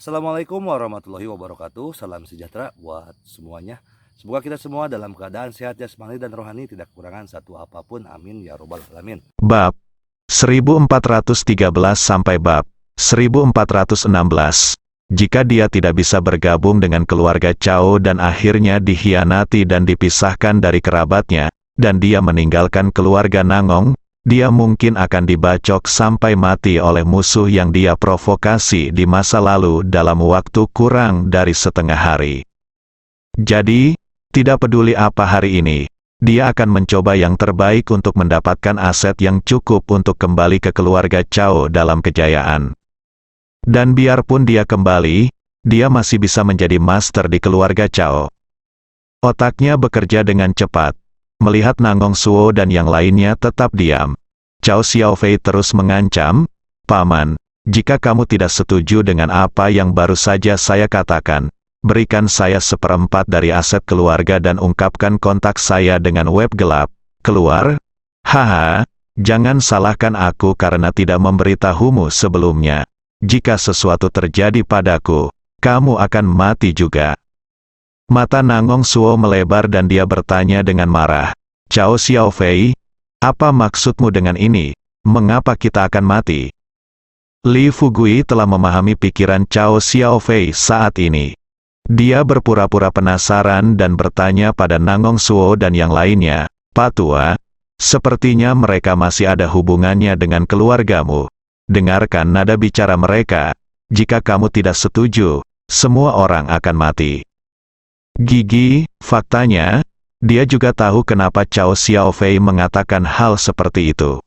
Assalamualaikum warahmatullahi wabarakatuh. Salam sejahtera buat semuanya. Semoga kita semua dalam keadaan sehat jasmani dan rohani, tidak kekurangan satu apapun. Amin ya robbal alamin. Bab 1413 sampai bab 1416. Jika dia tidak bisa bergabung dengan keluarga Cao dan akhirnya dikhianati dan dipisahkan dari kerabatnya, dan dia meninggalkan keluarga Nangong, dia mungkin akan dibacok sampai mati oleh musuh yang dia provokasi di masa lalu dalam waktu kurang dari setengah hari. Jadi, tidak peduli apa hari ini, dia akan mencoba yang terbaik untuk mendapatkan aset yang cukup untuk kembali ke keluarga Cao dalam kejayaan. Dan biarpun dia kembali, dia masih bisa menjadi master di keluarga Cao. Otaknya bekerja dengan cepat. Melihat Nangong Suo dan yang lainnya tetap diam, Cao Xiaofei terus mengancam, "Paman, jika kamu tidak setuju dengan apa yang baru saja saya katakan, berikan saya 1/4 dari aset keluarga dan ungkapkan kontak saya dengan web gelap. Keluar? Haha, jangan salahkan aku karena tidak memberitahumu sebelumnya. Jika sesuatu terjadi padaku, kamu akan mati juga." Mata Nangong Suo melebar dan dia bertanya dengan marah, "Cao Xiaofei, apa maksudmu dengan ini? Mengapa kita akan mati?" Li Fugui telah memahami pikiran Cao Xiaofei saat ini. Dia berpura-pura penasaran dan bertanya pada Nangong Suo dan yang lainnya, "Pak Tua, sepertinya mereka masih ada hubungannya dengan keluargamu. Dengarkan nada bicara mereka. Jika kamu tidak setuju, semua orang akan mati." Gigi, faktanya, dia juga tahu kenapa Cao Xiaofei mengatakan hal seperti itu.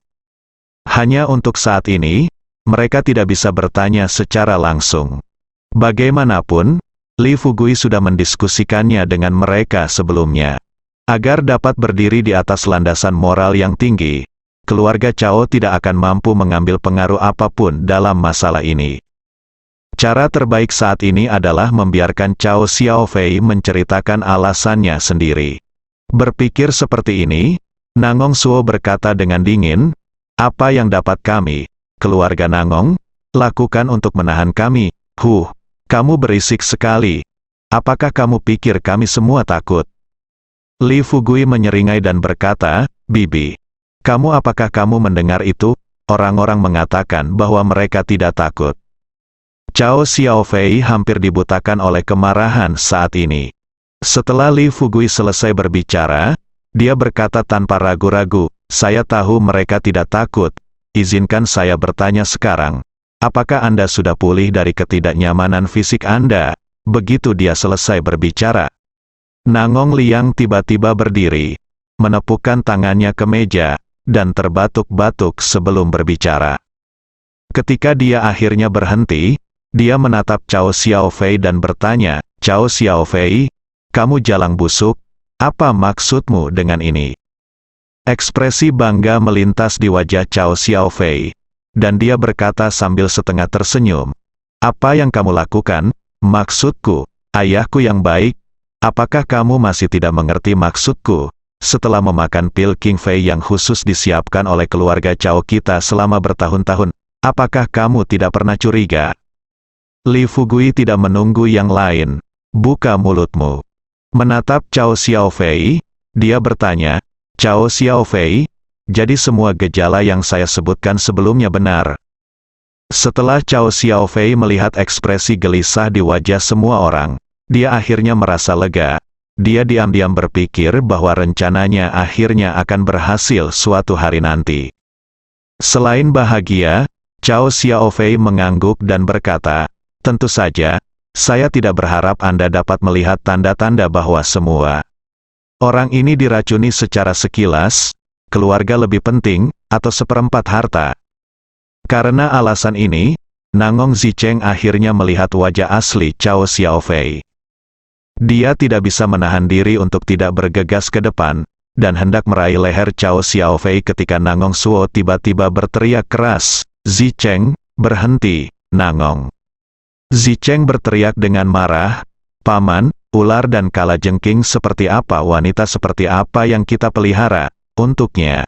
Hanya untuk saat ini, mereka tidak bisa bertanya secara langsung. Bagaimanapun, Li Fugui sudah mendiskusikannya dengan mereka sebelumnya. Agar dapat berdiri di atas landasan moral yang tinggi, keluarga Cao tidak akan mampu mengambil pengaruh apapun dalam masalah ini. Cara terbaik saat ini adalah membiarkan Cao Xiaofei menceritakan alasannya sendiri. Berpikir seperti ini, Nangong Suo berkata dengan dingin, "Apa yang dapat kami, keluarga Nangong, lakukan untuk menahan kami? Kamu berisik sekali. Apakah kamu pikir kami semua takut?" Li Fugui menyeringai dan berkata, "Bibi, apakah kamu mendengar itu? Orang-orang mengatakan bahwa mereka tidak takut." Cao Xiaofei hampir dibutakan oleh kemarahan saat ini. Setelah Li Fugui selesai berbicara, dia berkata tanpa ragu-ragu, "Saya tahu mereka tidak takut. Izinkan saya bertanya sekarang. Apakah Anda sudah pulih dari ketidaknyamanan fisik Anda?" Begitu dia selesai berbicara, Nangong Liang tiba-tiba berdiri, menepukkan tangannya ke meja, dan terbatuk-batuk sebelum berbicara. Ketika dia akhirnya berhenti, dia menatap Cao Xiaofei dan bertanya, "Cao Xiaofei, kamu jalang busuk, apa maksudmu dengan ini?" Ekspresi bangga melintas di wajah Cao Xiaofei, dan dia berkata sambil setengah tersenyum, "Apa yang kamu lakukan? Maksudku, ayahku yang baik, apakah kamu masih tidak mengerti maksudku? Setelah memakan pil King Fei yang khusus disiapkan oleh keluarga Cao kita selama bertahun-tahun, apakah kamu tidak pernah curiga?" Li Fugui tidak menunggu yang lain. "Buka mulutmu." Menatap Cao Xiaofei, dia bertanya, "Cao Xiaofei, jadi semua gejala yang saya sebutkan sebelumnya benar?" Setelah Cao Xiaofei melihat ekspresi gelisah di wajah semua orang, dia akhirnya merasa lega. Dia diam-diam berpikir bahwa rencananya akhirnya akan berhasil suatu hari nanti. Selain bahagia, Cao Xiaofei mengangguk dan berkata, "Tentu saja, saya tidak berharap Anda dapat melihat tanda-tanda bahwa semua orang ini diracuni secara sekilas, keluarga lebih penting, atau 1/4 harta." Karena alasan ini, Nangong Zicheng akhirnya melihat wajah asli Cao Xiaofei. Dia tidak bisa menahan diri untuk tidak bergegas ke depan, dan hendak meraih leher Cao Xiaofei ketika Nangong Suo tiba-tiba berteriak keras, "Zicheng, berhenti, Nangong!" Zicheng berteriak dengan marah, "Paman, ular dan kalajengking seperti apa, wanita seperti apa yang kita pelihara untuknya?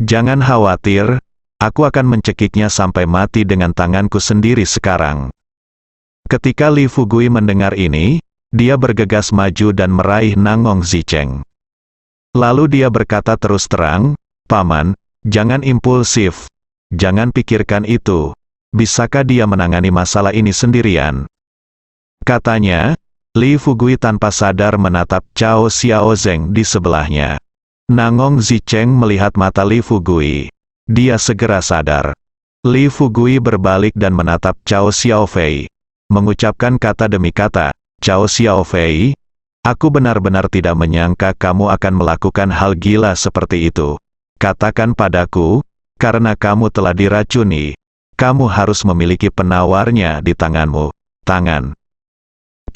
Jangan khawatir, aku akan mencekiknya sampai mati dengan tanganku sendiri sekarang." Ketika Li Fugui mendengar ini, dia bergegas maju dan meraih Nangong Zicheng. Lalu dia berkata terus terang, "Paman, jangan impulsif. Jangan pikirkan itu. Bisakah dia menangani masalah ini sendirian?" Katanya, Li Fugui tanpa sadar menatap Cao Xiaozeng di sebelahnya. Nangong Zicheng melihat mata Li Fugui. Dia segera sadar. Li Fugui berbalik dan menatap Cao Xiaofei, mengucapkan kata demi kata, "Cao Xiaofei, aku benar-benar tidak menyangka kamu akan melakukan hal gila seperti itu. Katakan padaku, karena kamu telah diracuni, kamu harus memiliki penawarnya di tanganmu." Tangan.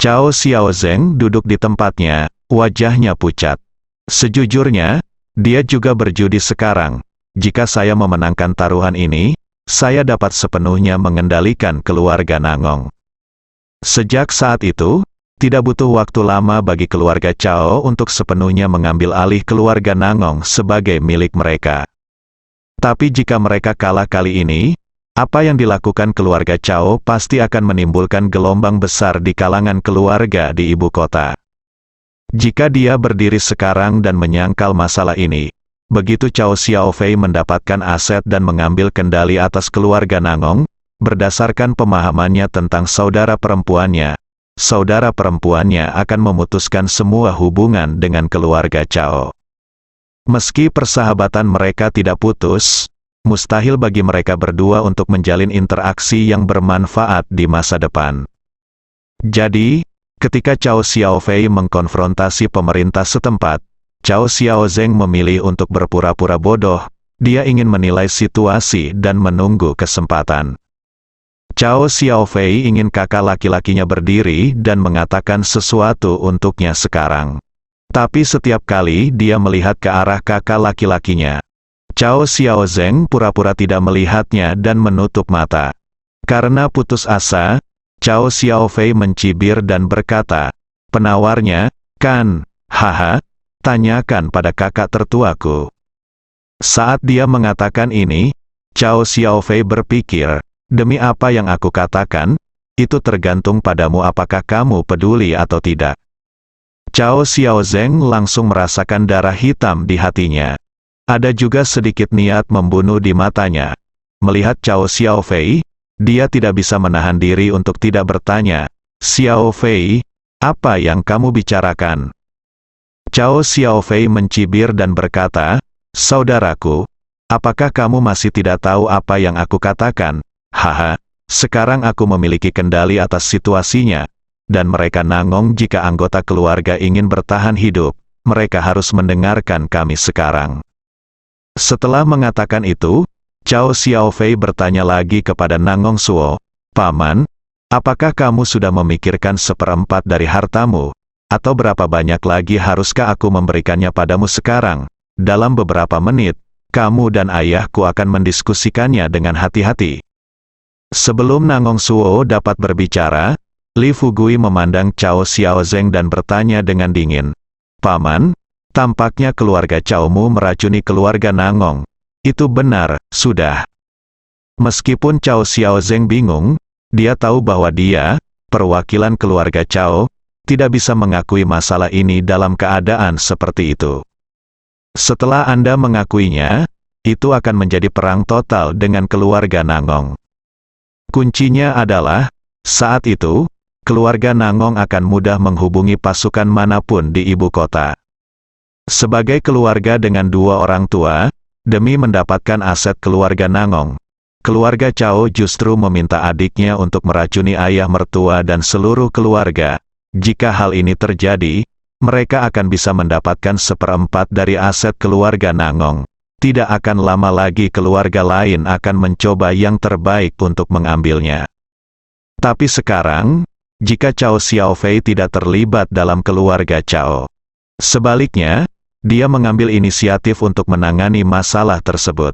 Cao Xiaozeng duduk di tempatnya, wajahnya pucat. Sejujurnya, dia juga berjudi sekarang. Jika saya memenangkan taruhan ini, saya dapat sepenuhnya mengendalikan keluarga Nangong. Sejak saat itu, tidak butuh waktu lama bagi keluarga Cao untuk sepenuhnya mengambil alih keluarga Nangong sebagai milik mereka. Tapi jika mereka kalah kali ini, apa yang dilakukan keluarga Cao pasti akan menimbulkan gelombang besar di kalangan keluarga di ibu kota. Jika dia berdiri sekarang dan menyangkal masalah ini, begitu Cao Xiaofei mendapatkan aset dan mengambil kendali atas keluarga Nangong, berdasarkan pemahamannya tentang saudara perempuannya akan memutuskan semua hubungan dengan keluarga Cao. Meski persahabatan mereka tidak putus, mustahil bagi mereka berdua untuk menjalin interaksi yang bermanfaat di masa depan. Jadi, ketika Cao Xiaofei mengkonfrontasi pemerintah setempat, Cao Xiaozeng memilih untuk berpura-pura bodoh. Dia ingin menilai situasi dan menunggu kesempatan. Cao Xiaofei ingin kakak laki-lakinya berdiri dan mengatakan sesuatu untuknya sekarang. Tapi setiap kali dia melihat ke arah kakak laki-lakinya, Cao Xiaozeng pura-pura tidak melihatnya dan menutup mata. Karena putus asa, Cao Xiaofei mencibir dan berkata, "Penawarnya, kan? Haha. Tanyakan pada kakak tertuaku." Saat dia mengatakan ini, Cao Xiaofei berpikir, "Demi apa yang aku katakan, itu tergantung padamu apakah kamu peduli atau tidak." Cao Xiaozeng langsung merasakan darah hitam di hatinya. Ada juga sedikit niat membunuh di matanya. Melihat Cao Xiaofei, dia tidak bisa menahan diri untuk tidak bertanya, "Xiaofei, apa yang kamu bicarakan?" Cao Xiaofei mencibir dan berkata, "Saudaraku, apakah kamu masih tidak tahu apa yang aku katakan? Haha, sekarang aku memiliki kendali atas situasinya, dan mereka Nangong jika anggota keluarga ingin bertahan hidup, mereka harus mendengarkan kami sekarang." Setelah mengatakan itu, Cao Xiaofei bertanya lagi kepada Nangong Suo, "Paman, apakah kamu sudah memikirkan 1/4 dari hartamu? Atau berapa banyak lagi haruskah aku memberikannya padamu sekarang? Dalam beberapa menit, kamu dan ayahku akan mendiskusikannya dengan hati-hati." Sebelum Nangong Suo dapat berbicara, Li Fugui memandang Cao Xiaozeng dan bertanya dengan dingin, "Paman, tampaknya keluarga Caomu meracuni keluarga Nangong. Itu benar, sudah?" Meskipun Cao Xiaozeng bingung, dia tahu bahwa dia, perwakilan keluarga Cao, tidak bisa mengakui masalah ini dalam keadaan seperti itu. Setelah Anda mengakuinya, itu akan menjadi perang total dengan keluarga Nangong. Kuncinya adalah, saat itu, keluarga Nangong akan mudah menghubungi pasukan manapun di ibu kota. Sebagai keluarga dengan 2 orang tua, demi mendapatkan aset keluarga Nangong, keluarga Cao justru meminta adiknya untuk meracuni ayah mertua dan seluruh keluarga. Jika hal ini terjadi, mereka akan bisa mendapatkan 1/4 dari aset keluarga Nangong. Tidak akan lama lagi keluarga lain akan mencoba yang terbaik untuk mengambilnya. Tapi sekarang, jika Cao Xiaofei tidak terlibat dalam keluarga Cao, sebaliknya, dia mengambil inisiatif untuk menangani masalah tersebut.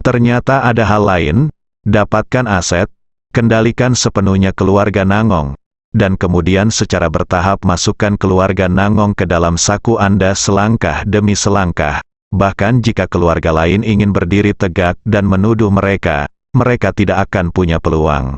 Ternyata ada hal lain, dapatkan aset, kendalikan sepenuhnya keluarga Nangong, dan kemudian secara bertahap masukkan keluarga Nangong ke dalam saku Anda selangkah demi selangkah. Bahkan jika keluarga lain ingin berdiri tegak dan menuduh mereka, mereka tidak akan punya peluang.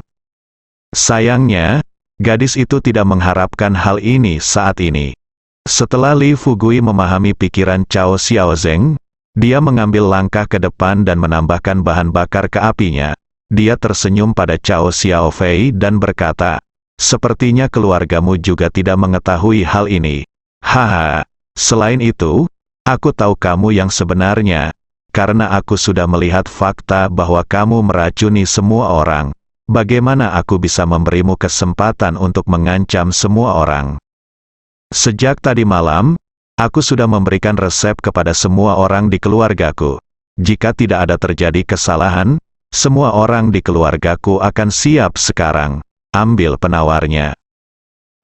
Sayangnya, gadis itu tidak mengharapkan hal ini saat ini. Setelah Li Fugui memahami pikiran Cao Xiaozeng, dia mengambil langkah ke depan dan menambahkan bahan bakar ke apinya. Dia tersenyum pada Cao Xiaofei dan berkata, "Sepertinya keluargamu juga tidak mengetahui hal ini. Haha, selain itu, aku tahu kamu yang sebenarnya, karena aku sudah melihat fakta bahwa kamu meracuni semua orang. Bagaimana aku bisa memberimu kesempatan untuk mengancam semua orang? Sejak tadi malam, aku sudah memberikan resep kepada semua orang di keluargaku. Jika tidak ada terjadi kesalahan, semua orang di keluargaku akan siap sekarang. Ambil penawarnya."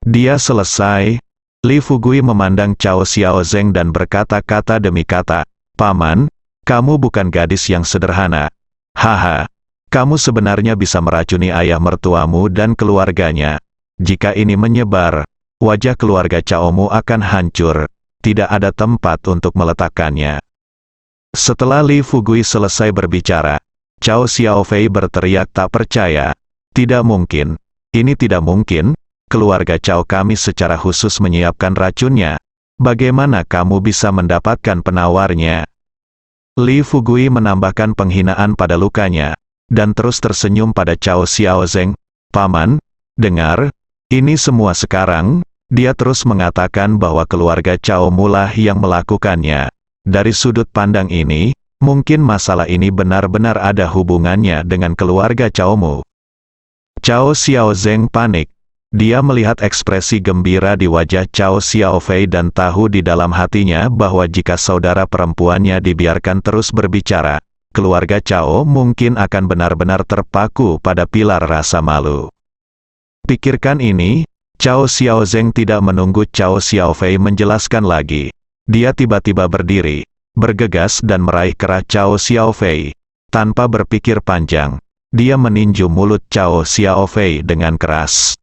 Dia selesai. Li Fugui memandang Cao Xiaozeng dan berkata-kata demi kata, "Paman, kamu bukan gadis yang sederhana. Haha, kamu sebenarnya bisa meracuni ayah mertuamu dan keluarganya. Jika ini menyebar, wajah keluarga Caomu akan hancur. Tidak ada tempat untuk meletakkannya." Setelah Li Fugui selesai berbicara, Cao Xiaofei berteriak tak percaya, "Tidak mungkin. Ini tidak mungkin. Keluarga Cao kami secara khusus menyiapkan racunnya. Bagaimana kamu bisa mendapatkan penawarnya?" Li Fugui menambahkan penghinaan pada lukanya, dan terus tersenyum pada Cao Xiaozeng. "Paman, dengar, ini semua sekarang." Dia terus mengatakan bahwa keluarga Cao mulah yang melakukannya. Dari sudut pandang ini, mungkin masalah ini benar-benar ada hubungannya dengan keluarga Caomu. Cao Xiaozeng panik. Dia melihat ekspresi gembira di wajah Cao Xiaofei dan tahu di dalam hatinya bahwa jika saudara perempuannya dibiarkan terus berbicara, keluarga Cao mungkin akan benar-benar terpaku pada pilar rasa malu. Pikirkan ini, Cao Xiaozeng tidak menunggu Cao Xiaofei menjelaskan lagi. Dia tiba-tiba berdiri, bergegas dan meraih kerah Cao Xiaofei. Tanpa berpikir panjang, dia meninju mulut Cao Xiaofei dengan keras.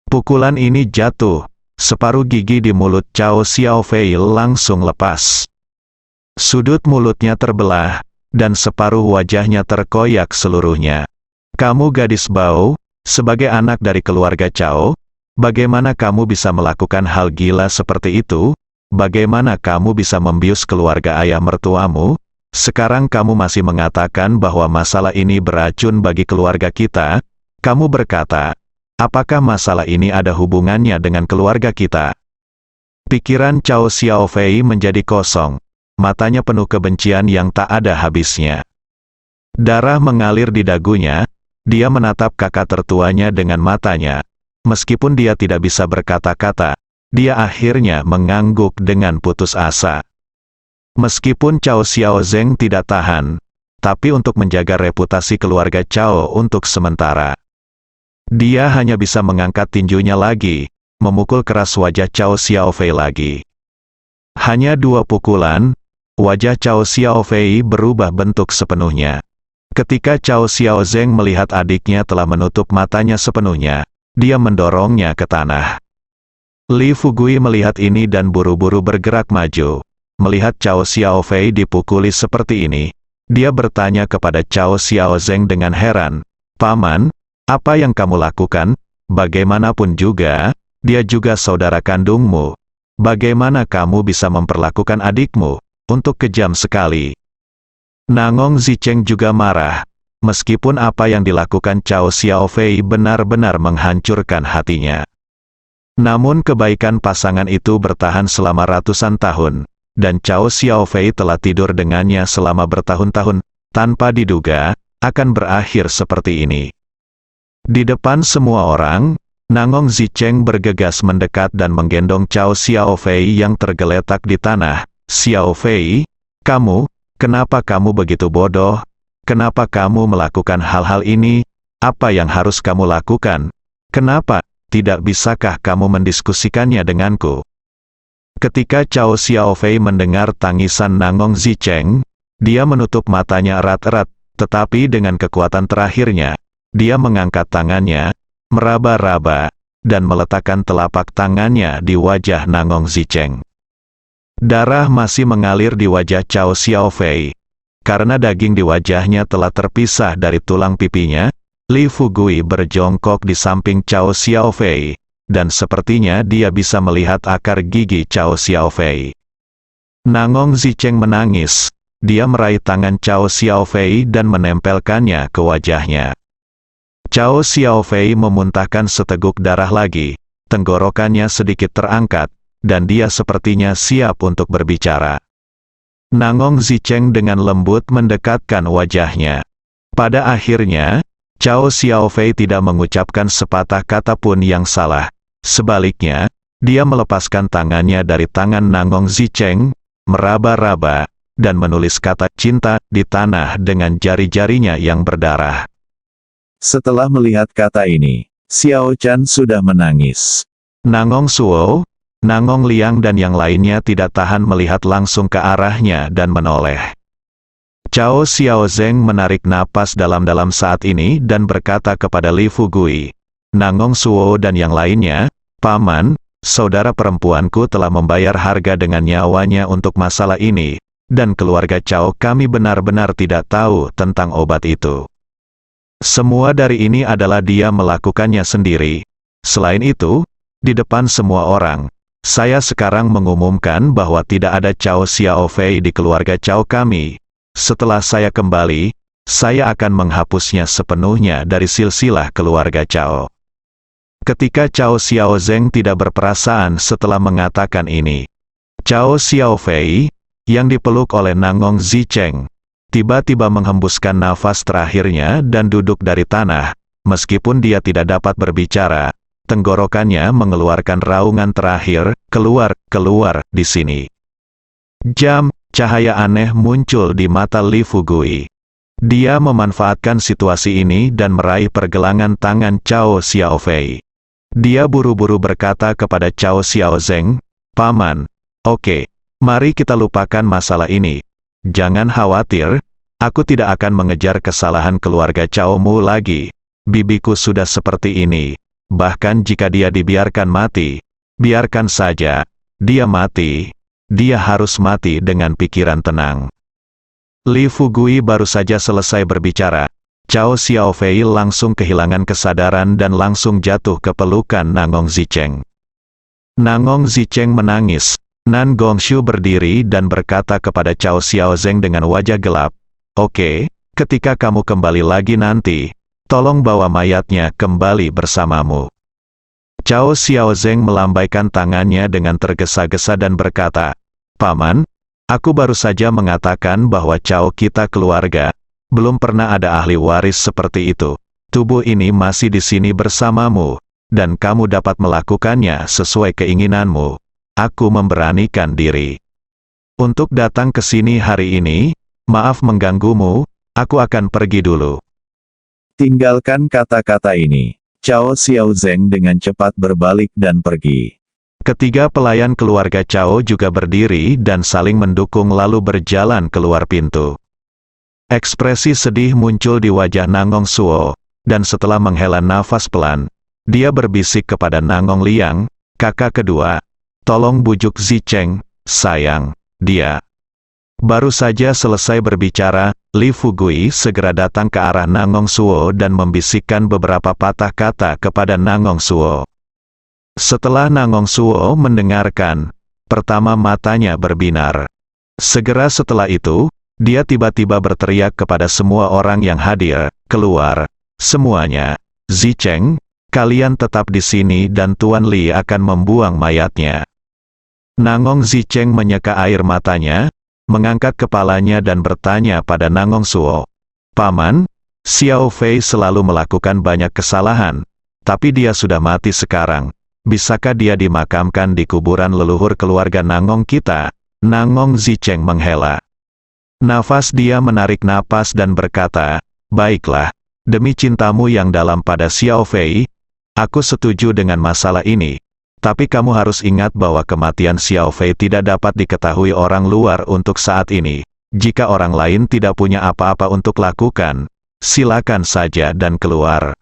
Pukulan ini jatuh, separuh gigi di mulut Cao Xiaofei langsung lepas. Sudut mulutnya terbelah, dan separuh wajahnya terkoyak seluruhnya. "Kamu gadis bau, sebagai anak dari keluarga Cao, bagaimana kamu bisa melakukan hal gila seperti itu? Bagaimana kamu bisa membius keluarga ayah mertuamu? Sekarang kamu masih mengatakan bahwa masalah ini beracun bagi keluarga kita?" Kamu berkata, "Apakah masalah ini ada hubungannya dengan keluarga kita?" Pikiran Cao Xiaofei menjadi kosong. Matanya penuh kebencian yang tak ada habisnya. Darah mengalir di dagunya. Dia menatap kakak tertuanya dengan matanya. Meskipun dia tidak bisa berkata-kata, dia akhirnya mengangguk dengan putus asa. Meskipun Cao Xiaozeng tidak tahan, tapi untuk menjaga reputasi keluarga Cao untuk sementara, dia hanya bisa mengangkat tinjunya lagi, memukul keras wajah Cao Xiaofei lagi. Hanya 2 pukulan, wajah Cao Xiaofei berubah bentuk sepenuhnya. Ketika Cao Xiaozeng melihat adiknya telah menutup matanya sepenuhnya, dia mendorongnya ke tanah. Li Fugui melihat ini dan buru-buru bergerak maju. Melihat Cao Xiaofei dipukuli seperti ini, dia bertanya kepada Cao Xiaozeng dengan heran, "Paman, apa yang kamu lakukan? Bagaimanapun juga, dia juga saudara kandungmu. Bagaimana kamu bisa memperlakukan adikmu untuk kejam sekali?" Nangong Zicheng juga marah. Meskipun apa yang dilakukan Cao Xiaofei benar-benar menghancurkan hatinya. Namun kebaikan pasangan itu bertahan selama ratusan tahun, dan Cao Xiaofei telah tidur dengannya selama bertahun-tahun, tanpa diduga, akan berakhir seperti ini. Di depan semua orang, Nangong Zicheng bergegas mendekat dan menggendong Cao Xiaofei yang tergeletak di tanah. "Xiaofei, kenapa kamu begitu bodoh? Kenapa kamu melakukan hal-hal ini? Apa yang harus kamu lakukan? Kenapa? Tidak bisakah kamu mendiskusikannya denganku?" Ketika Cao Xiaofei mendengar tangisan Nangong Zicheng, dia menutup matanya erat-erat, tetapi dengan kekuatan terakhirnya, dia mengangkat tangannya, meraba-raba, dan meletakkan telapak tangannya di wajah Nangong Zicheng. Darah masih mengalir di wajah Cao Xiaofei. Karena daging di wajahnya telah terpisah dari tulang pipinya, Li Fugui berjongkok di samping Cao Xiaofei, dan sepertinya dia bisa melihat akar gigi Cao Xiaofei. Nangong Zicheng menangis. Dia meraih tangan Cao Xiaofei dan menempelkannya ke wajahnya. Cao Xiaofei memuntahkan seteguk darah lagi, tenggorokannya sedikit terangkat, dan dia sepertinya siap untuk berbicara. Nangong Zicheng dengan lembut mendekatkan wajahnya. Pada akhirnya, Cao Xiaofei tidak mengucapkan sepatah kata pun yang salah. Sebaliknya, dia melepaskan tangannya dari tangan Nangong Zicheng, meraba-raba, dan menulis kata cinta di tanah dengan jari-jarinya yang berdarah. Setelah melihat kata ini, Xiao Chan sudah menangis. Nangong Suo, Nangong Liang dan yang lainnya tidak tahan melihat langsung ke arahnya dan menoleh. Cao Xiaozeng menarik napas dalam-dalam saat ini dan berkata kepada Li Fugui, Nangong Suo dan yang lainnya, Paman, saudara perempuanku telah membayar harga dengan nyawanya untuk masalah ini, dan keluarga Cao kami benar-benar tidak tahu tentang obat itu. Semua dari ini adalah dia melakukannya sendiri. Selain itu, di depan semua orang, saya sekarang mengumumkan bahwa tidak ada Cao Xiaofei di keluarga Cao kami. Setelah saya kembali, saya akan menghapusnya sepenuhnya dari silsilah keluarga Cao. Ketika Cao Xiaozeng tidak berperasaan setelah mengatakan ini, Cao Xiaofei, yang dipeluk oleh Nangong Zicheng, tiba-tiba menghembuskan nafas terakhirnya dan duduk dari tanah. Meskipun dia tidak dapat berbicara, tenggorokannya mengeluarkan raungan terakhir, keluar di sini. Cahaya aneh muncul di mata Li Fugui. Dia memanfaatkan situasi ini dan meraih pergelangan tangan Cao Xiaofei. Dia buru-buru berkata kepada Cao Xiaozeng, Paman, oke. Mari kita lupakan masalah ini. Jangan khawatir, aku tidak akan mengejar kesalahan keluarga Cao-mu lagi. Bibiku sudah seperti ini. Bahkan jika dia dibiarkan mati, biarkan saja. Dia mati. Dia harus mati dengan pikiran tenang. Li Fugui baru saja selesai berbicara. Cao Xiaofei langsung kehilangan kesadaran dan langsung jatuh ke pelukan Nangong Zicheng. Nangong Zicheng menangis. Nan Gongshu berdiri dan berkata kepada Cao Xiaozeng dengan wajah gelap, Oke, ketika kamu kembali lagi nanti, tolong bawa mayatnya kembali bersamamu. Cao Xiaozeng melambaikan tangannya dengan tergesa-gesa dan berkata, Paman, aku baru saja mengatakan bahwa Cao kita keluarga, belum pernah ada ahli waris seperti itu. Tubuh ini masih di sini bersamamu, dan kamu dapat melakukannya sesuai keinginanmu. Aku memberanikan diri untuk datang ke sini hari ini. Maaf mengganggumu, aku akan pergi dulu. Tinggalkan kata-kata ini. Cao Xiaozeng dengan cepat berbalik dan pergi. Ketiga pelayan keluarga Cao juga berdiri dan saling mendukung lalu berjalan keluar pintu. Ekspresi sedih muncul di wajah Nangong Suo, dan setelah menghela nafas pelan, dia berbisik kepada Nangong Liang, kakak kedua, tolong bujuk Zicheng, sayang, dia. Baru saja selesai berbicara, Li Fugui segera datang ke arah Nangong Suo dan membisikkan beberapa patah kata kepada Nangong Suo. Setelah Nangong Suo mendengarkan, pertama matanya berbinar. Segera setelah itu, dia tiba-tiba berteriak kepada semua orang yang hadir, keluar, semuanya, Zicheng, kalian tetap di sini dan Tuan Li akan membuang mayatnya. Nangong Zicheng menyeka air matanya, mengangkat kepalanya dan bertanya pada Nangong Suo. Paman, Xiao Fei selalu melakukan banyak kesalahan, tapi dia sudah mati sekarang. Bisakah dia dimakamkan di kuburan leluhur keluarga Nangong kita? Nangong Zicheng menghela nafas, dia menarik napas dan berkata, baiklah, demi cintamu yang dalam pada Xiao Fei, aku setuju dengan masalah ini. Tapi kamu harus ingat bahwa kematian Xiao Fei tidak dapat diketahui orang luar untuk saat ini. Jika orang lain tidak punya apa-apa untuk lakukan, silakan saja dan keluar.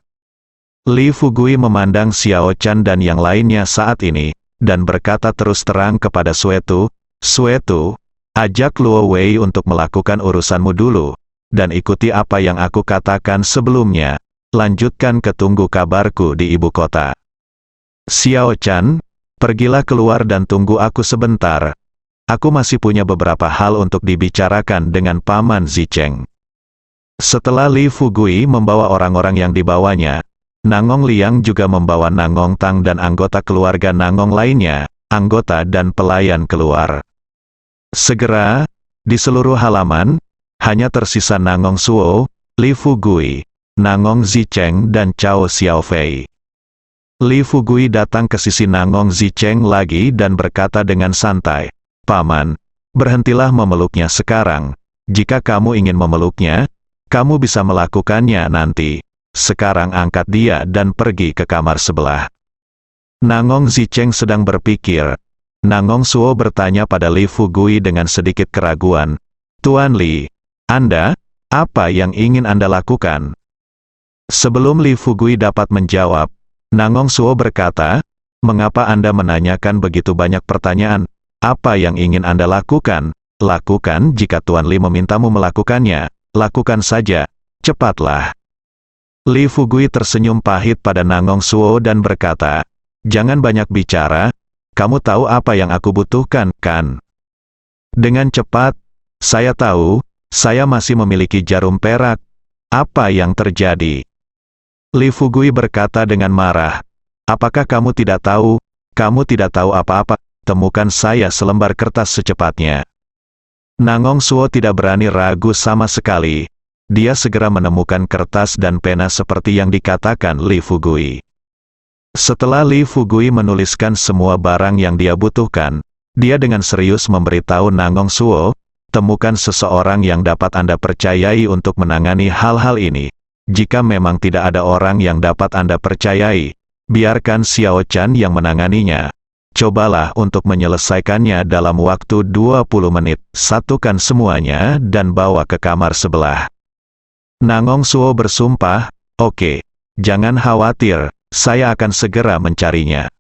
Li Fugui memandang Xiao Chan dan yang lainnya saat ini, dan berkata terus terang kepada Suetu, Suetu, ajak Luo Wei untuk melakukan urusanmu dulu, dan ikuti apa yang aku katakan sebelumnya. lanjutkan ke tunggu kabarku di ibu kota. Xiao Chan, pergilah keluar dan tunggu aku sebentar. Aku masih punya beberapa hal untuk dibicarakan dengan Paman Zicheng. Setelah Li Fugui membawa orang-orang yang dibawanya, Nangong Liang juga membawa Nangong Tang dan anggota keluarga Nangong lainnya, anggota dan pelayan keluar. Segera, di seluruh halaman, hanya tersisa Nangong Suo, Li Fugui, Nangong Zicheng dan Cao Xiaofei. Li Fugui datang ke sisi Nangong Zicheng lagi dan berkata dengan santai, "Paman, berhentilah memeluknya sekarang. Jika kamu ingin memeluknya, kamu bisa melakukannya nanti. Sekarang angkat dia dan pergi ke kamar sebelah." Nangong Zicheng sedang berpikir. Nangong Suo bertanya pada Li Fugui dengan sedikit keraguan, "Tuan Li, Anda, apa yang ingin Anda lakukan?" Sebelum Li Fugui dapat menjawab, Nangong Suo berkata, "Mengapa Anda menanyakan begitu banyak pertanyaan? Apa yang ingin Anda lakukan? Lakukan jika Tuan Li memintamu melakukannya. Lakukan saja. Cepatlah." Li Fugui tersenyum pahit pada Nangong Suo dan berkata, "Jangan banyak bicara. Kamu tahu apa yang aku butuhkan, kan?" Dengan cepat, "Saya tahu, saya masih memiliki jarum perak. Apa yang terjadi?" Li Fugui berkata dengan marah, "Apakah kamu tidak tahu? Kamu tidak tahu apa-apa. Temukan saya selembar kertas secepatnya." Nangong Suo tidak berani ragu sama sekali. Dia segera menemukan kertas dan pena seperti yang dikatakan Li Fugui. Setelah Li Fugui menuliskan semua barang yang dia butuhkan, dia dengan serius memberitahu Nangong Suo, "Temukan seseorang yang dapat Anda percayai untuk menangani hal-hal ini. Jika memang tidak ada orang yang dapat Anda percayai, biarkan Xiao Chan yang menanganinya. Cobalah untuk menyelesaikannya dalam waktu 20 menit. Satukan semuanya dan bawa ke kamar sebelah." Nangong Suo bersumpah, "Oke, jangan khawatir, saya akan segera mencarinya."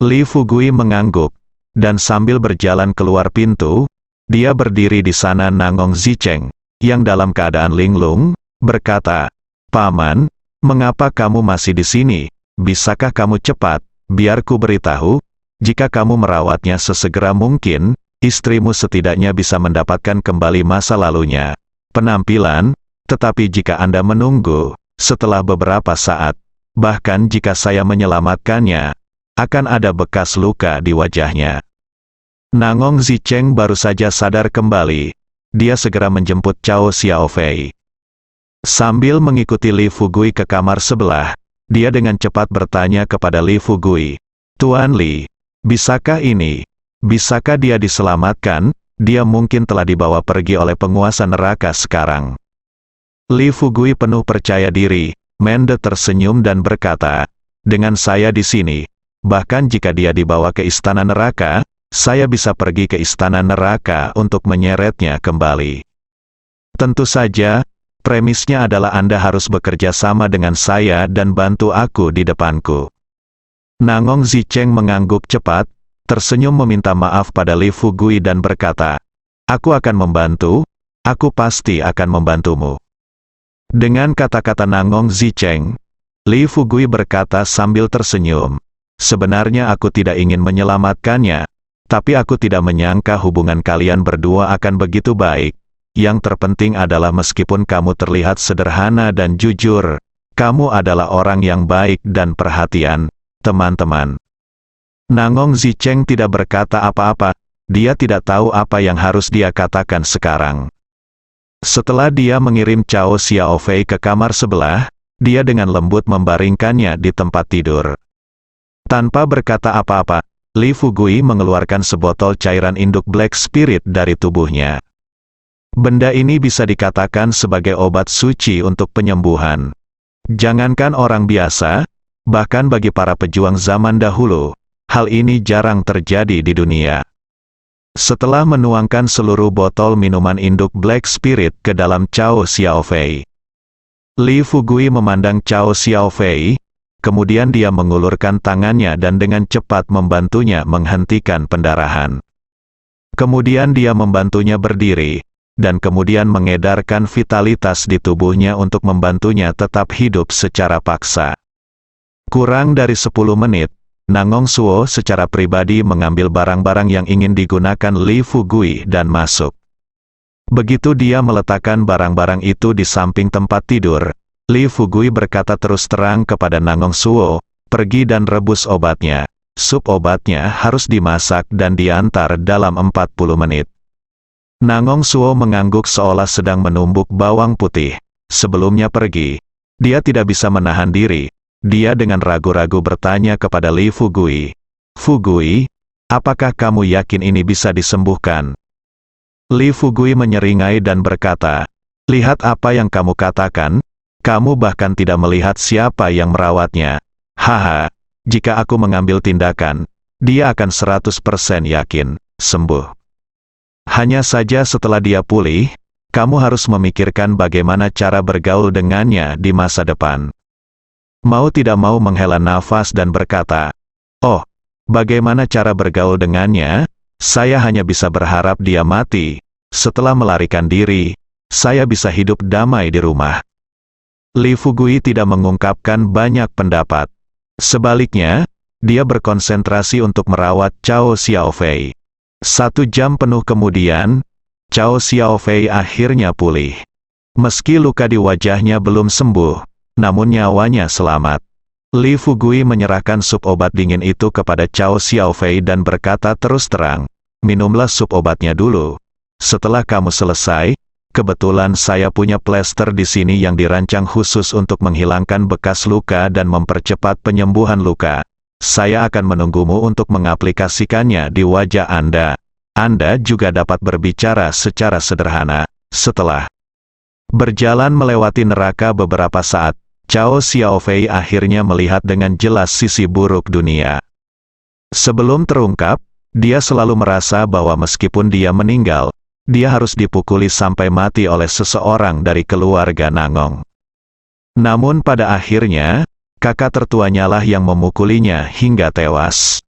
Li Fugui mengangguk, dan sambil berjalan keluar pintu, dia berdiri di sana Nangong Zicheng, yang dalam keadaan linglung, berkata, "Paman, mengapa kamu masih di sini? Bisakah kamu cepat, biar ku beritahu? Jika kamu merawatnya sesegera mungkin, istrimu setidaknya bisa mendapatkan kembali masa lalunya. Penampilan, tetapi jika Anda menunggu, setelah beberapa saat, bahkan jika saya menyelamatkannya, akan ada bekas luka di wajahnya." Nangong Zicheng baru saja sadar kembali. Dia segera menjemput Cao Xiaofei. Sambil mengikuti Li Fugui ke kamar sebelah, dia dengan cepat bertanya kepada Li Fugui, "Tuan Li, bisakah dia diselamatkan? Dia mungkin telah dibawa pergi oleh penguasa neraka sekarang." Li Fugui penuh percaya diri, Mende tersenyum dan berkata, "Dengan saya di sini, bahkan jika dia dibawa ke istana neraka, saya bisa pergi ke istana neraka untuk menyeretnya kembali. Tentu saja, premisnya adalah Anda harus bekerja sama dengan saya dan bantu aku di depanku." Nangong Zicheng mengangguk cepat, tersenyum meminta maaf pada Li Fugui dan berkata, "Aku akan membantu, aku pasti akan membantumu." Dengan kata-kata Nangong Zicheng, Li Fugui berkata sambil tersenyum, "Sebenarnya aku tidak ingin menyelamatkannya, tapi aku tidak menyangka hubungan kalian berdua akan begitu baik. Yang terpenting adalah meskipun kamu terlihat sederhana dan jujur, kamu adalah orang yang baik dan perhatian, teman-teman." Nangong Zicheng tidak berkata apa-apa, dia tidak tahu apa yang harus dia katakan sekarang. Setelah dia mengirim Cao Xiaofei ke kamar sebelah, dia dengan lembut membaringkannya di tempat tidur. Tanpa berkata apa-apa, Li Fugui mengeluarkan sebotol cairan induk Black Spirit dari tubuhnya. Benda ini bisa dikatakan sebagai obat suci untuk penyembuhan. Jangankan orang biasa, bahkan bagi para pejuang zaman dahulu, hal ini jarang terjadi di dunia. Setelah menuangkan seluruh botol minuman induk Black Spirit ke dalam Cao Xiaofei, Li Fugui memandang Cao Xiaofei, kemudian dia mengulurkan tangannya dan dengan cepat membantunya menghentikan pendarahan. Kemudian dia membantunya berdiri, dan kemudian mengedarkan vitalitas di tubuhnya untuk membantunya tetap hidup secara paksa. Kurang dari 10 menit, Nangong Suo secara pribadi mengambil barang-barang yang ingin digunakan Li Fugui dan masuk. Begitu dia meletakkan barang-barang itu di samping tempat tidur, Li Fugui berkata terus terang kepada Nangong Suo, "Pergi dan rebus obatnya. Sup obatnya harus dimasak dan diantar dalam 40 menit." Nangong Suo mengangguk seolah sedang menumbuk bawang putih. Sebelumnya pergi, dia tidak bisa menahan diri. Dia dengan ragu-ragu bertanya kepada Li Fugui, "Fugui, apakah kamu yakin ini bisa disembuhkan?" Li Fugui menyeringai dan berkata, "Lihat apa yang kamu katakan, kamu bahkan tidak melihat siapa yang merawatnya. Haha, jika aku mengambil tindakan, dia akan 100% yakin sembuh. Hanya saja setelah dia pulih, kamu harus memikirkan bagaimana cara bergaul dengannya di masa depan." Mau tidak mau menghela nafas dan berkata, "Oh, bagaimana cara bergaul dengannya? Saya hanya bisa berharap dia mati. Setelah melarikan diri, saya bisa hidup damai di rumah." Li Fugui tidak mengungkapkan banyak pendapat. Sebaliknya, dia berkonsentrasi untuk merawat Cao Xiaofei. 1 jam penuh kemudian, Cao Xiaofei akhirnya pulih. Meski luka di wajahnya belum sembuh, namun nyawanya selamat. Li Fugui menyerahkan sup obat dingin itu kepada Cao Xiaofei dan berkata terus terang, "Minumlah sup obatnya dulu. Setelah kamu selesai, kebetulan saya punya plester di sini yang dirancang khusus untuk menghilangkan bekas luka dan mempercepat penyembuhan luka. Saya akan menunggumu untuk mengaplikasikannya di wajah Anda. Anda juga dapat berbicara secara sederhana." Setelah berjalan melewati neraka beberapa saat, Cao Xiaofei akhirnya melihat dengan jelas sisi buruk dunia. Sebelum terungkap, dia selalu merasa bahwa meskipun dia meninggal, dia harus dipukuli sampai mati oleh seseorang dari keluarga Nangong. Namun pada akhirnya, kakak tertuanya lah yang memukulinya hingga tewas.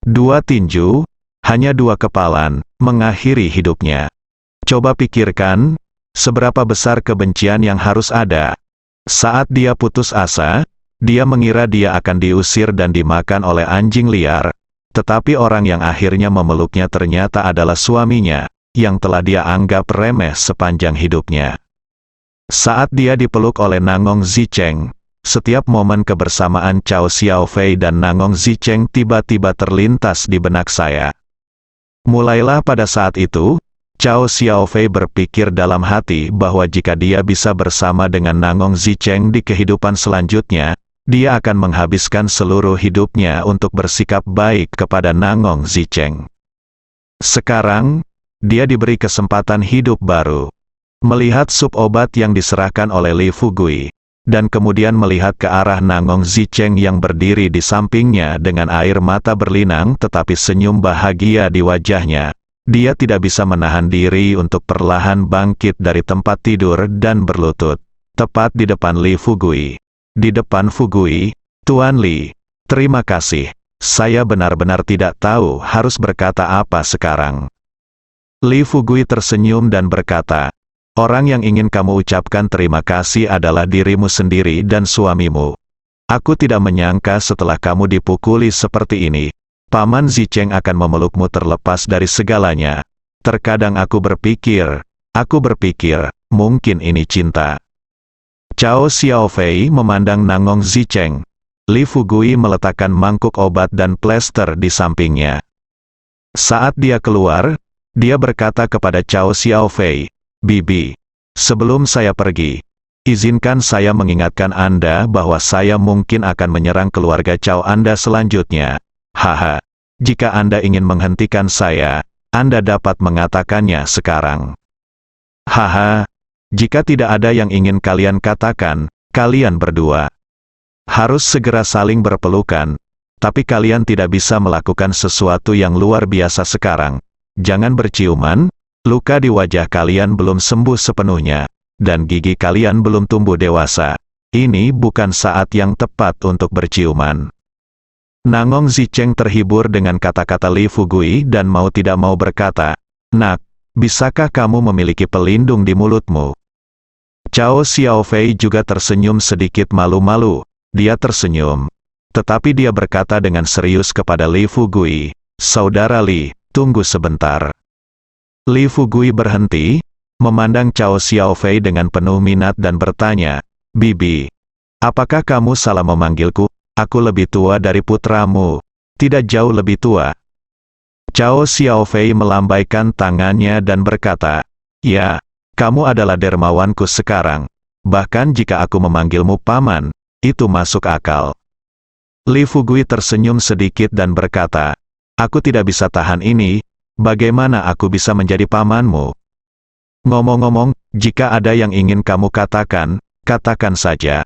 2 tinju, hanya 2 kepalan, mengakhiri hidupnya. Coba pikirkan, seberapa besar kebencian yang harus ada. Saat dia putus asa, dia mengira dia akan diusir dan dimakan oleh anjing liar, tetapi orang yang akhirnya memeluknya ternyata adalah suaminya, yang telah dia anggap remeh sepanjang hidupnya. Saat dia dipeluk oleh Nangong Zicheng, setiap momen kebersamaan Cao Xiaofei dan Nangong Zicheng tiba-tiba terlintas di benak saya. Mulailah pada saat itu, Cao Xiaofei berpikir dalam hati bahwa jika dia bisa bersama dengan Nangong Zicheng di kehidupan selanjutnya, dia akan menghabiskan seluruh hidupnya untuk bersikap baik kepada Nangong Zicheng. Sekarang, dia diberi kesempatan hidup baru. Melihat sup obat yang diserahkan oleh Li Fugui, dan kemudian melihat ke arah Nangong Zicheng yang berdiri di sampingnya dengan air mata berlinang tetapi senyum bahagia di wajahnya, dia tidak bisa menahan diri untuk perlahan bangkit dari tempat tidur dan berlutut, tepat di depan Li Fugui. Di depan Fugui, "Tuan Li, terima kasih, saya benar-benar tidak tahu harus berkata apa sekarang." Li Fugui tersenyum dan berkata, "Orang yang ingin kamu ucapkan terima kasih adalah dirimu sendiri dan suamimu. Aku tidak menyangka setelah kamu dipukuli seperti ini, Paman Zicheng akan memelukmu terlepas dari segalanya. Terkadang aku berpikir, mungkin ini cinta." Cao Xiaofei memandang Nangong Zicheng. Li Fugui meletakkan mangkuk obat dan plester di sampingnya. Saat dia keluar, dia berkata kepada Cao Xiaofei, "Bibi, sebelum saya pergi, izinkan saya mengingatkan Anda bahwa saya mungkin akan menyerang keluarga Cao Anda selanjutnya. Haha, jika Anda ingin menghentikan saya, Anda dapat mengatakannya sekarang." Haha, jika tidak ada yang ingin kalian katakan, kalian berdua harus segera saling berpelukan, tapi kalian tidak bisa melakukan sesuatu yang luar biasa sekarang. Jangan berciuman, luka di wajah kalian belum sembuh sepenuhnya, dan gigi kalian belum tumbuh dewasa. Ini bukan saat yang tepat untuk berciuman. Nangong Zicheng terhibur dengan kata-kata Li Fugui dan mau tidak mau berkata, "Nak, bisakah kamu memiliki pelindung di mulutmu? Cao Xiaofei juga tersenyum sedikit malu-malu. Dia tersenyum. Tetapi dia berkata dengan serius kepada Li Fugui, "Saudara Li, tunggu sebentar." Li Fugui berhenti, memandang Cao Xiaofei dengan penuh minat dan bertanya, "Bibi, apakah kamu salah memanggilku? Aku lebih tua dari putramu, tidak jauh lebih tua." Cao Xiaofei melambaikan tangannya dan berkata, "Ya, kamu adalah dermawanku sekarang. Bahkan jika aku memanggilmu paman, itu masuk akal." Li Fugui tersenyum sedikit dan berkata, "Aku tidak bisa tahan ini, bagaimana aku bisa menjadi pamanmu? Ngomong-ngomong, jika ada yang ingin kamu katakan, katakan saja."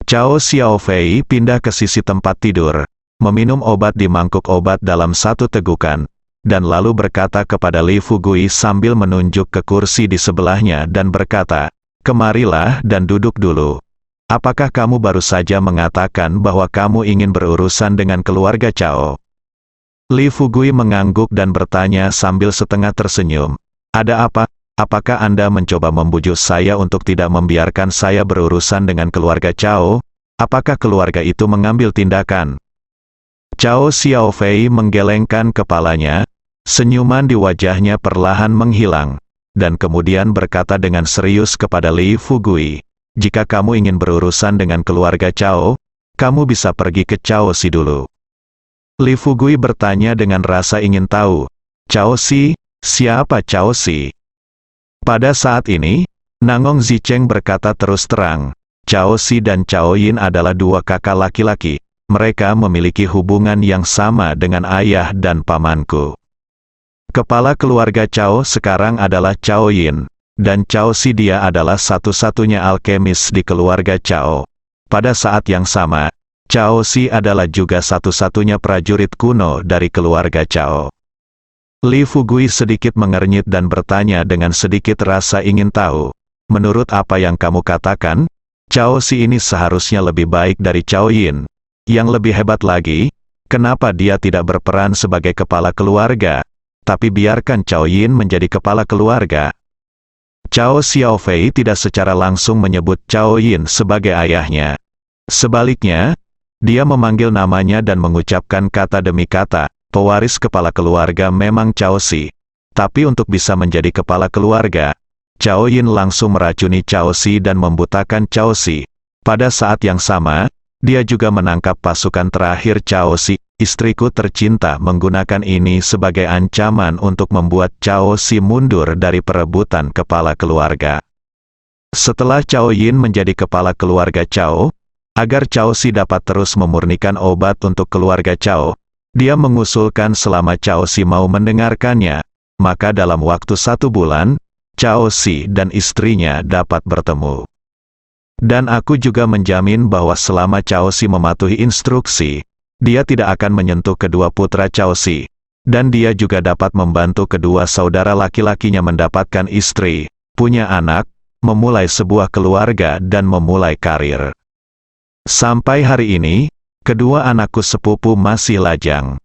Cao Xiaofei pindah ke sisi tempat tidur, meminum obat di mangkuk obat dalam satu tegukan, dan lalu berkata kepada Li Fugui sambil menunjuk ke kursi di sebelahnya dan berkata, "Kemarilah dan duduk dulu. Apakah kamu baru saja mengatakan bahwa kamu ingin berurusan dengan keluarga Cao?" Li Fugui mengangguk dan bertanya sambil setengah tersenyum, "Ada apa? Apakah Anda mencoba membujuk saya untuk tidak membiarkan saya berurusan dengan keluarga Cao? Apakah keluarga itu mengambil tindakan?" Cao Xiaofei menggelengkan kepalanya, senyuman di wajahnya perlahan menghilang, dan kemudian berkata dengan serius kepada Li Fugui, "Jika kamu ingin berurusan dengan keluarga Cao, kamu bisa pergi ke Cao Si dulu." Li Fugui bertanya dengan rasa ingin tahu, "Cao Si? Siapa Cao Si?" Pada saat ini, Nangong Zicheng berkata terus terang, "Cao Si dan Cao Yin adalah dua kakak laki-laki. Mereka memiliki hubungan yang sama dengan ayah dan pamanku. Kepala keluarga Cao sekarang adalah Cao Yin, dan Cao Si dia adalah satu-satunya alkemis di keluarga Cao. Pada saat yang sama, Cao Si adalah juga satu-satunya prajurit kuno dari keluarga Cao." Li Fugui sedikit mengernyit dan bertanya dengan sedikit rasa ingin tahu, "Menurut apa yang kamu katakan, Cao Si ini seharusnya lebih baik dari Cao Yin. Yang lebih hebat lagi, kenapa dia tidak berperan sebagai kepala keluarga, tapi biarkan Cao Yin menjadi kepala keluarga?" Cao Xiaofei tidak secara langsung menyebut Cao Yin sebagai ayahnya. Sebaliknya, dia memanggil namanya dan mengucapkan kata demi kata, "Pewaris kepala keluarga memang Cao Si. Tapi untuk bisa menjadi kepala keluarga, Cao Yin langsung meracuni Cao Si dan membutakan Cao Si. Pada saat yang sama, dia juga menangkap pasukan terakhir Cao Si. Istriku tercinta menggunakan ini sebagai ancaman untuk membuat Cao Si mundur dari perebutan kepala keluarga." Setelah Cao Yin menjadi kepala keluarga Cao, agar Cao Si dapat terus memurnikan obat untuk keluarga Cao, dia mengusulkan selama Cao Si mau mendengarkannya, maka dalam waktu 1 bulan, Cao Si dan istrinya dapat bertemu. Dan aku juga menjamin bahwa selama Cao Si mematuhi instruksi, dia tidak akan menyentuh kedua putra Cao Si, dan dia juga dapat membantu kedua saudara laki-lakinya mendapatkan istri, punya anak, memulai sebuah keluarga dan memulai karir. Sampai hari ini, kedua anakku sepupu masih lajang.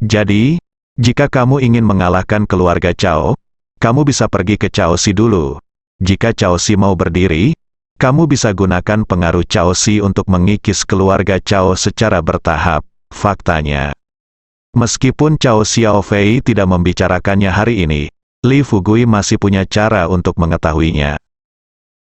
Jadi, jika kamu ingin mengalahkan keluarga Cao, kamu bisa pergi ke Cao Si dulu. Jika Cao Si mau berdiri, kamu bisa gunakan pengaruh Cao Si untuk mengikis keluarga Cao secara bertahap. Faktanya, meskipun Cao Xiaofei tidak membicarakannya hari ini, Li Fugui masih punya cara untuk mengetahuinya.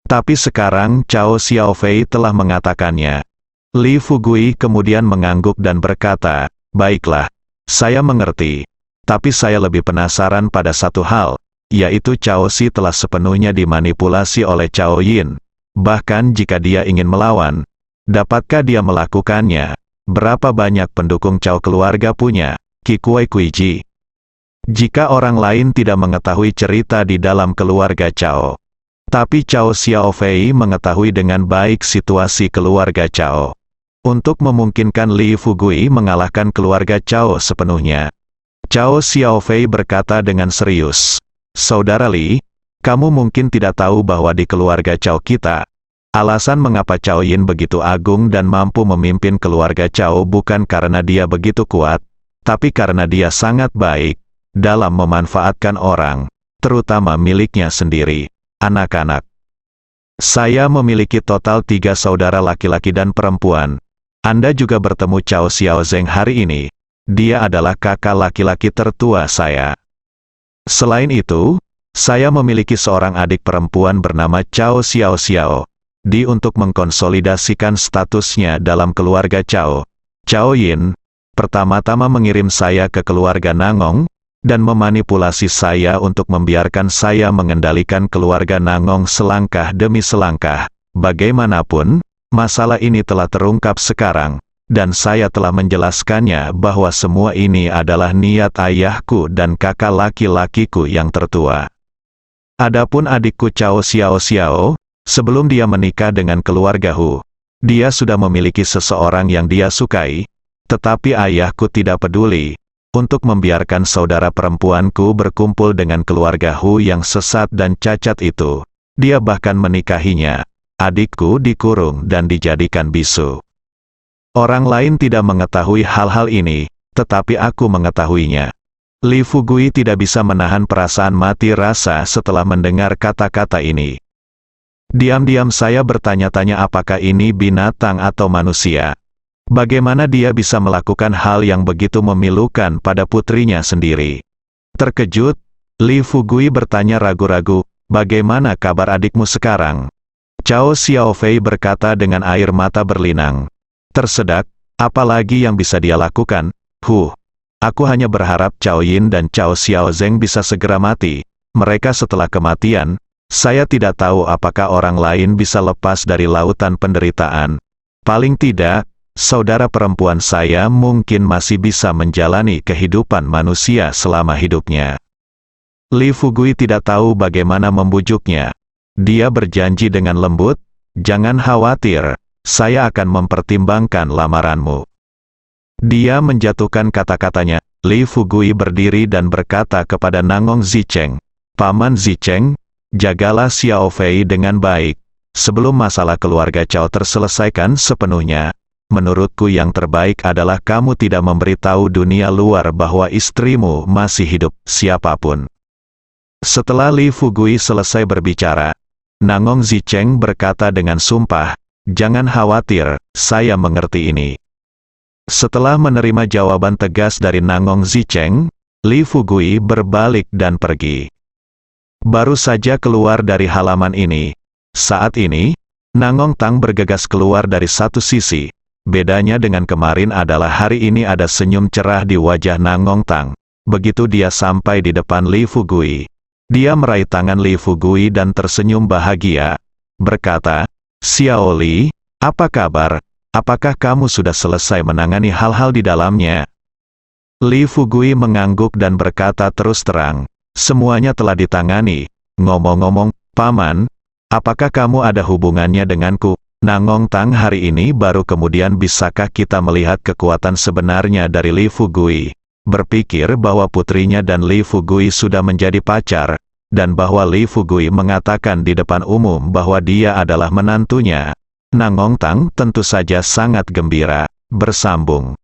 Tapi sekarang Cao Xiaofei telah mengatakannya. Li Fugui kemudian mengangguk dan berkata, "Baiklah, saya mengerti. Tapi saya lebih penasaran pada satu hal, yaitu Cao Si telah sepenuhnya dimanipulasi oleh Cao Yin. Bahkan jika dia ingin melawan, dapatkah dia melakukannya? Berapa banyak pendukung Cao keluarga punya? Qi Kuai Kuiji." Jika orang lain tidak mengetahui cerita di dalam keluarga Cao, tapi Cao Xiaofei mengetahui dengan baik situasi keluarga Cao. Untuk memungkinkan Li Fugui mengalahkan keluarga Cao sepenuhnya, Cao Xiaofei berkata dengan serius, "Saudara Li, kamu mungkin tidak tahu bahwa di keluarga Cao kita, alasan mengapa Cao Yin begitu agung dan mampu memimpin keluarga Cao bukan karena dia begitu kuat, tapi karena dia sangat baik dalam memanfaatkan orang. terutama miliknya sendiri, anak-anak. Saya memiliki total 3 saudara laki-laki dan perempuan. Anda juga bertemu Cao Xiaozeng hari ini. Dia adalah kakak laki-laki tertua saya. Selain itu, saya memiliki seorang adik perempuan bernama Cao Xiao. Untuk mengkonsolidasikan statusnya dalam keluarga Cao, Cao Yin pertama-tama mengirim saya ke keluarga Nangong, dan memanipulasi saya untuk membiarkan saya mengendalikan keluarga Nangong selangkah demi selangkah. Bagaimanapun, masalah ini telah terungkap sekarang, dan saya telah menjelaskannya bahwa semua ini adalah niat ayahku dan kakak laki-lakiku yang tertua. Adapun adikku Cao Xiao, sebelum dia menikah dengan keluarga Hu, dia sudah memiliki seseorang yang dia sukai, tetapi ayahku tidak peduli untuk membiarkan saudara perempuanku berkumpul dengan keluarga Hu yang sesat dan cacat itu. Dia bahkan menikahinya. Adikku dikurung dan dijadikan bisu. Orang lain tidak mengetahui hal-hal ini, tetapi aku mengetahuinya. Li Fugui tidak bisa menahan perasaan mati rasa setelah mendengar kata-kata ini. Diam-diam saya bertanya-tanya apakah ini binatang atau manusia. Bagaimana dia bisa melakukan hal yang begitu memilukan pada putrinya sendiri? Terkejut, Li Fugui bertanya ragu-ragu, "Bagaimana kabar adikmu sekarang?" Cao Xiaofei berkata dengan air mata berlinang. Tersedak, apa lagi yang bisa dia lakukan? Aku hanya berharap Cao Yin dan Cao Xiaozeng bisa segera mati. Mereka setelah kematian, saya tidak tahu apakah orang lain bisa lepas dari lautan penderitaan. Paling tidak, saudara perempuan saya mungkin masih bisa menjalani kehidupan manusia selama hidupnya. Li Fugui tidak tahu bagaimana membujuknya. Dia berjanji dengan lembut, "Jangan khawatir, saya akan mempertimbangkan lamaranmu." Dia menjatuhkan kata-katanya. Li Fugui berdiri dan berkata kepada Nangong Zicheng, "Paman Zicheng, jagalah Xiaofei dengan baik. Sebelum masalah keluarga Cao terselesaikan sepenuhnya, menurutku yang terbaik adalah kamu tidak memberitahu dunia luar bahwa istrimu masih hidup, siapapun." Setelah Li Fugui selesai berbicara, Nangong Zicheng berkata dengan sumpah, "Jangan khawatir, saya mengerti ini." Setelah menerima jawaban tegas dari Nangong Zicheng, Li Fugui berbalik dan pergi. Baru saja keluar dari halaman ini. Saat ini, Nangong Tang bergegas keluar dari satu sisi. Bedanya dengan kemarin adalah hari ini ada senyum cerah di wajah Nangong Tang. Begitu dia sampai di depan Li Fugui, dia meraih tangan Li Fugui dan tersenyum bahagia, berkata, "Xiao Li, apa kabar? Apakah kamu sudah selesai menangani hal-hal di dalamnya?" Li Fugui mengangguk dan berkata terus terang, "Semuanya telah ditangani. Ngomong-ngomong, Paman, apakah kamu ada hubungannya denganku?" Nangong Tang hari ini baru kemudian bisakah kita melihat kekuatan sebenarnya dari Li Fugui. Berpikir bahwa putrinya dan Li Fugui sudah menjadi pacar, dan bahwa Li Fugui mengatakan di depan umum bahwa dia adalah menantunya. Nangong Tang tentu saja sangat gembira. Bersambung.